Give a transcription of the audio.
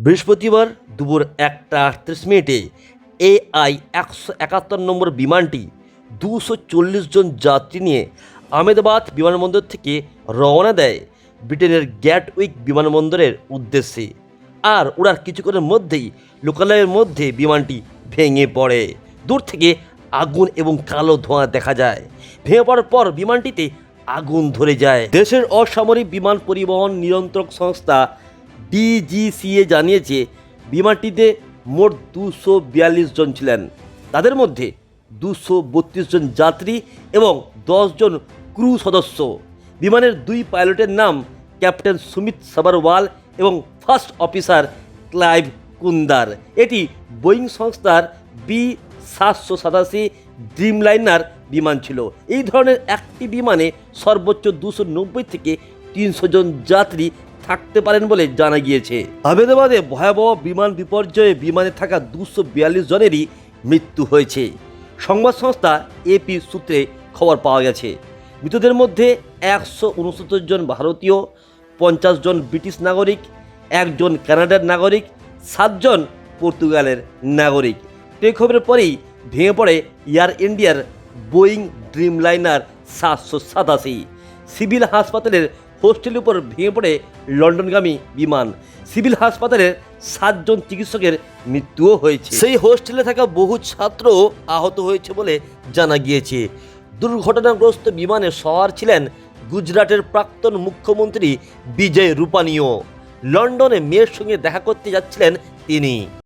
বৃহস্পতিবার দুপুর 1:38 AI 171 নম্বর বিমানটি 240 জন যাত্রী নিয়ে আহমেদাবাদ বিমানবন্দর থেকে রওনা দেয় ব্রিটেনের গ্যাটউইক বিমানবন্দরের উদ্দেশ্যে। আর ওড়ার কিছুক্ষণের মধ্যেই লোকালয়ের মধ্যে বিমানটি ভেঙে পড়ে। দূর থেকে আগুন এবং কালো ধোঁয়া দেখা যায়। ভেঙে পড়ার পর বিমানটিতে আগুন ধরে যায়। দেশের অসামরিক বিমান পরিবহন নিয়ন্ত্রক সংস্থা DGCA জানিয়েছে বিমানটিতে মোট 242 জন ছিলেন। তাদের মধ্যে 232 জন যাত্রী এবং 10 জন ক্রু সদস্য। বিমানের দুই পাইলটের নাম ক্যাপ্টেন সুমিত সাবারওয়াল এবং ফার্স্ট অফিসার ক্লাইভ কুন্দার। এটি বোয়িং সংস্থার B787 ড্রিমলাইনার বিমান ছিল। এই ধরনের একটি বিমানে সর্বোচ্চ 290 থেকে 300 জন যাত্রী থাকতে পারেন বলে জানা গিয়েছে। আহমেদাবাদে ভয়াবহ বিমান বিপর্যয়ে বিমানে থাকা 242 জনেরই মৃত্যু হয়েছে। সংবাদ সংস্থা AP সূত্রে খবর পাওয়া গেছে। মৃতদের মধ্যে 169 জন ভারতীয়, 50 জন ব্রিটিশ নাগরিক, 1 জন কানাডার নাগরিক, 7 জন পর্তুগালের নাগরিক। এই খবরের পরেই ভেঙে পড়ে এয়ার ইন্ডিয়ার বোয়িং ড্রিমলাইনার 787। সিভিল হাসপাতালের হোস্টেলের উপর ভেঙে পড়ে লন্ডনগামী বিমান। সিভিল হাসপাতালের 7 জন চিকিৎসকের মৃত্যুও হয়েছে। সেই হোস্টেলে থাকা বহু ছাত্র আহত হয়েছে বলে জানা গিয়েছে। দুর্ঘটনাগ্রস্ত বিমানে সওয়ার ছিলেন গুজরাটের প্রাক্তন মুখ্যমন্ত্রী বিজয় রূপানীও। লন্ডনে মেয়ের সঙ্গে দেখা করতে যাচ্ছিলেন তিনি।